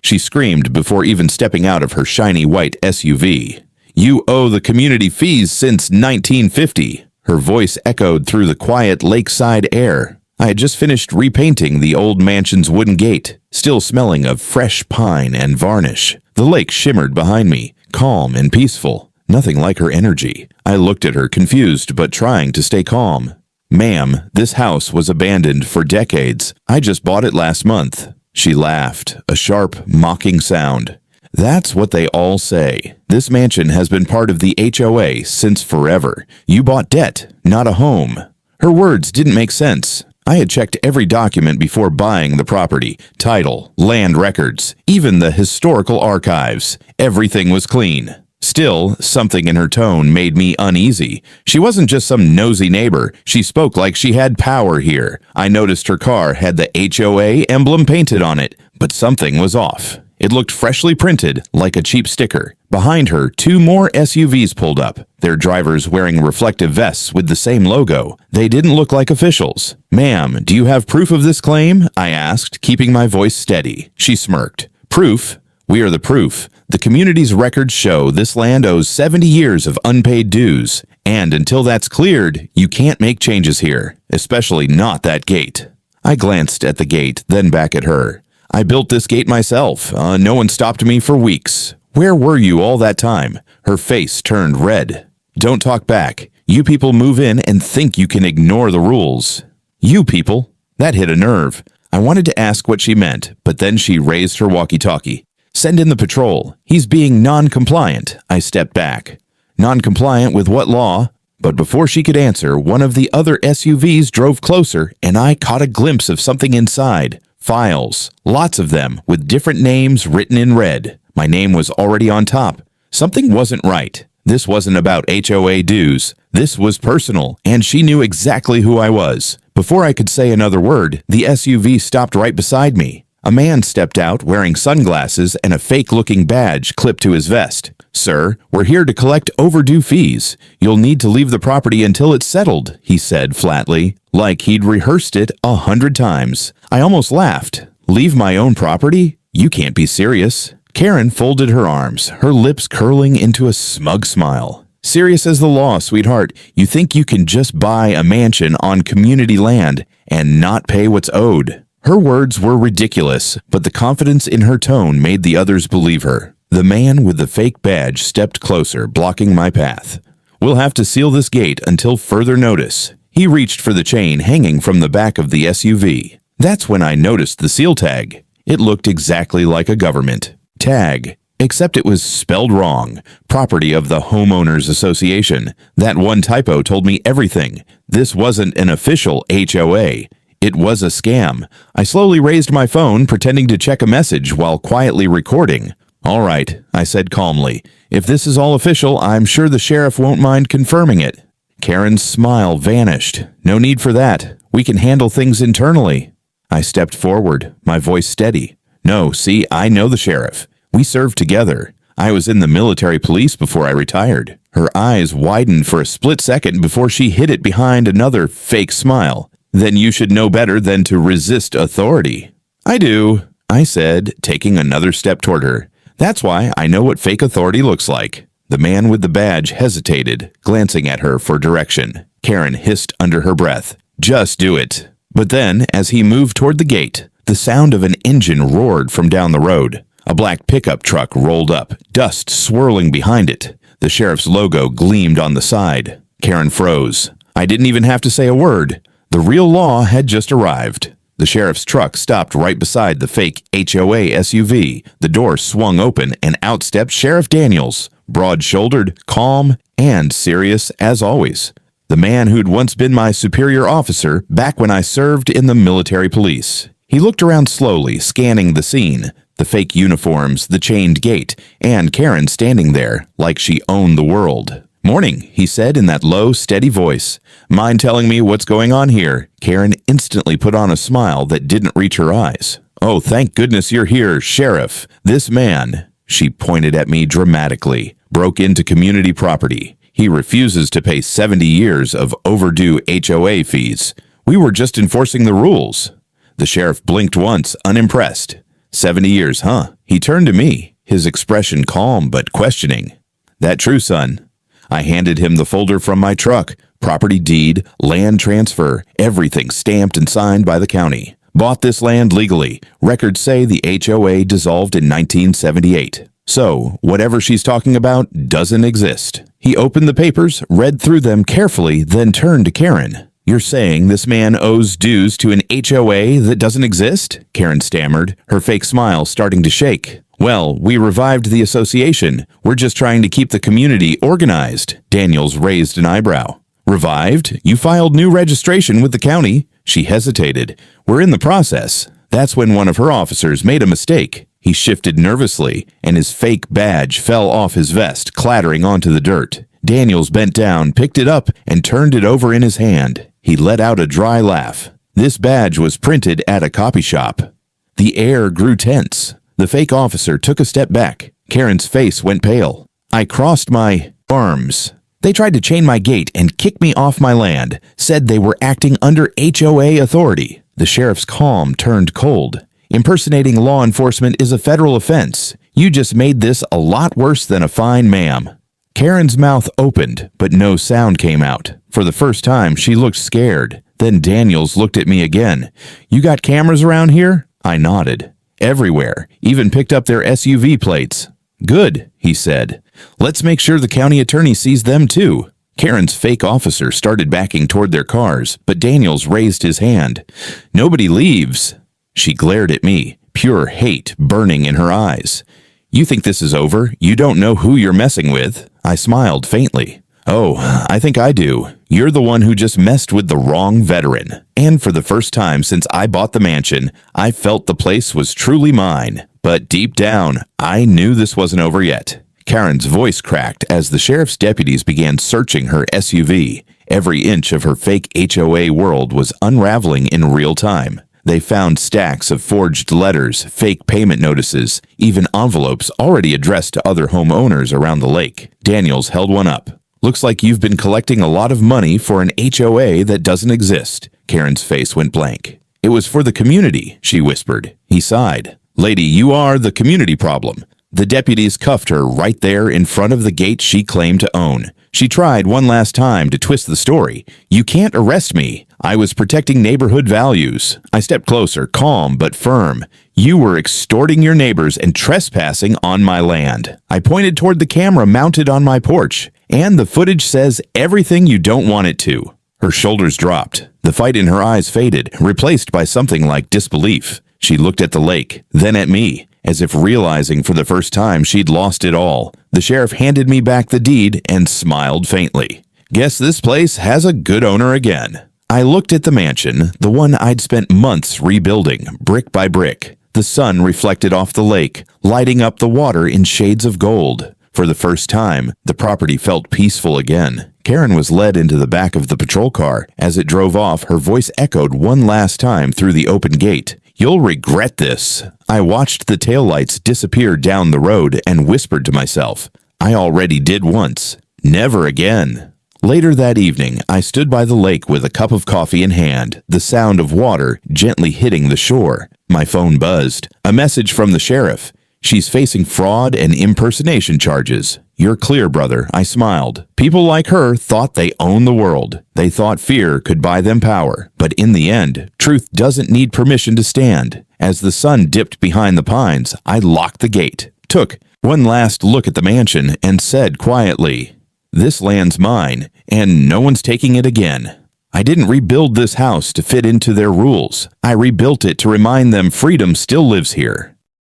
She screamed before even stepping out of her shiny white SUV. "You owe the community fees since 1950. Her voice echoed through the quiet lakeside air. I had just finished repainting the old mansion's wooden gate, still smelling of fresh pine and varnish. The lake shimmered behind me, calm and peaceful, nothing like her energy. I looked at her, confused but trying to stay calm. "Ma'am, this house was abandoned for decades. I just bought it last month." She laughed, a sharp, mocking sound. "That's what they all say. This mansion has been part of the HOA since forever. You bought debt, not a home." Her words didn't make sense. I had checked every document before buying the property, title, land records, even the historical archives. Everything was clean. Still, something in her tone made me uneasy. She wasn't just some nosy neighbor. She spoke like she had power here. I noticed her car had the HOA emblem painted on it, but something was off. It looked freshly printed, like a cheap sticker. Behind her, 2 more SUVs pulled up, their drivers wearing reflective vests with the same logo. They didn't look like officials. "Ma'am, do you have proof of this claim?" I asked, keeping my voice steady. She smirked. "Proof? We are the proof. The community's records show this land owes 70 years of unpaid dues. And until that's cleared, you can't make changes here, especially not that gate." I glanced at the gate, then back at her. "I built this gate myself. No one stopped me for weeks. Where were you all that time?" Her face turned red. "Don't talk back. You people move in and think you can ignore the rules." "You people?" That hit a nerve. I wanted to ask what she meant, but then she raised her walkie-talkie. "Send in the patrol. He's being non-compliant." I stepped back. "Non-compliant with what law?" But before she could answer, one of the other SUVs drove closer, and I caught a glimpse of something inside. Files, lots of them, with different names written in red. My name was already on top. Something wasn't right. This wasn't about HOA dues. This was personal, and she knew exactly who I was. Before I could say another word, the SUV stopped right beside me. A man stepped out wearing sunglasses and a fake-looking badge clipped to his vest. "Sir, we're here to collect overdue fees. You'll need to leave the property until it's settled," he said flatly, like he'd rehearsed it 100 times. I almost laughed. "Leave my own property? You can't be serious." Karen folded her arms, her lips curling into a smug smile. "Serious as the law, sweetheart. You think you can just buy a mansion on community land and not pay what's owed?" Her words were ridiculous, but the confidence in her tone made the others believe her. The man with the fake badge stepped closer, blocking my path. "We'll have to seal this gate until further notice." He reached for the chain hanging from the back of the SUV. That's when I noticed the seal tag. It looked exactly like a government tag, except it was spelled wrong. Property of the Homeowners Association. That one typo told me everything. This wasn't an official HOA. It was a scam. I slowly raised my phone, pretending to check a message while quietly recording. "All right," I said calmly. "If this is all official, I'm sure the sheriff won't mind confirming it." Karen's smile vanished. "No need for that. We can handle things internally." I stepped forward, my voice steady. "No, see, I know the sheriff. We served together. I was in the military police before I retired." Her eyes widened for a split second before she hid it behind another fake smile. "Then you should know better than to resist authority." "I do," I said, taking another step toward her. "That's why I know what fake authority looks like." The man with the badge hesitated, glancing at her for direction. Karen hissed under her breath, "Just do it." But then, as he moved toward the gate, the sound of an engine roared from down the road. A black pickup truck rolled up, dust swirling behind it. The sheriff's logo gleamed on the side. Karen froze. I didn't even have to say a word. The real law had just arrived. The sheriff's truck stopped right beside the fake HOA SUV. The door swung open and out stepped Sheriff Daniels, broad-shouldered, calm, and serious as always. The man who'd once been my superior officer back when I served in the military police. He looked around slowly, scanning the scene, the fake uniforms, the chained gate, and Karen standing there like she owned the world. "Morning," he said in that low, steady voice. "Mind telling me what's going on here?" Karen instantly put on a smile that didn't reach her eyes. "Oh, thank goodness you're here, Sheriff. This man," she pointed at me dramatically, "broke into community property. He refuses to pay 70 years of overdue HOA fees. We were just enforcing the rules." The sheriff blinked once, unimpressed. 70 years, huh? He turned to me, his expression calm but questioning. That true, son? I handed him the folder from my truck. Property deed, land transfer, everything stamped and signed by the county. Bought this land legally. Records say the HOA dissolved in 1978. So, whatever she's talking about doesn't exist. He opened the papers, read through them carefully, then turned to Karen. You're saying this man owes dues to an HOA that doesn't exist? Karen stammered, her fake smile starting to shake. Well, we revived the association. We're just trying to keep the community organized. Daniels raised an eyebrow. Revived? You filed new registration with the county. She hesitated. We're in the process. That's when one of her officers made a mistake. He shifted nervously, and his fake badge fell off his vest, clattering onto the dirt. Daniels bent down, picked it up, and turned it over in his hand. He let out a dry laugh. This badge was printed at a copy shop. The air grew tense. The fake officer took a step back. Karen's face went pale. I crossed my arms. They tried to chain my gate and kick me off my land, said they were acting under HOA authority. The sheriff's calm turned cold. Impersonating law enforcement is a federal offense. You just made this a lot worse than a fine, ma'am. Karen's mouth opened, but no sound came out. For the first time, she looked scared. Then Daniels looked at me again. You got cameras around here? I nodded. Everywhere, even picked up their SUV plates. Good, he said. Let's make sure the county attorney sees them too. Karen's fake officer started backing toward their cars, but Daniels raised his hand. Nobody leaves. She glared at me, pure hate burning in her eyes. You think this is over? You don't know who you're messing with? I smiled faintly. Oh, I think I do. You're the one who just messed with the wrong veteran. And for the first time since I bought the mansion, I felt the place was truly mine. But deep down, I knew this wasn't over yet. Karen's voice cracked as the sheriff's deputies began searching her SUV. Every inch of her fake HOA world was unraveling in real time. They found stacks of forged letters, fake payment notices, even envelopes already addressed to other homeowners around the lake. Daniels held one up. Looks like you've been collecting a lot of money for an HOA that doesn't exist. Karen's face went blank. It was for the community, she whispered. He sighed. Lady, you are the community problem. The deputies cuffed her right there in front of the gate she claimed to own. She tried one last time to twist the story. You can't arrest me. I was protecting neighborhood values. I stepped closer, calm but firm. You were extorting your neighbors and trespassing on my land. I pointed toward the camera mounted on my porch, and the footage says everything you don't want it to. Her shoulders dropped. The fight in her eyes faded, replaced by something like disbelief. She looked at the lake, then at me, as if realizing for the first time she'd lost it all. The sheriff handed me back the deed and smiled faintly. Guess this place has a good owner again. I looked at the mansion, the one I'd spent months rebuilding, brick by brick. The sun reflected off the lake, lighting up the water in shades of gold. For the first time, the property felt peaceful again. Karen was led into the back of the patrol car. As it drove off, her voice echoed one last time through the open gate. You'll regret this. I watched the taillights disappear down the road and whispered to myself, I already did once. Never again. Later that evening, I stood by the lake with a cup of coffee in hand, the sound of water gently hitting the shore. My phone buzzed. A message from the sheriff. She's facing fraud and impersonation charges. You're clear, brother, I smiled. People like her thought they owned the world. They thought fear could buy them power. But in the end, truth doesn't need permission to stand. As the sun dipped behind the pines, I locked the gate, took one last look at the mansion, and said quietly, This land's mine, and no one's taking it again. I didn't rebuild this house to fit into their rules. I rebuilt it to remind them freedom still lives here.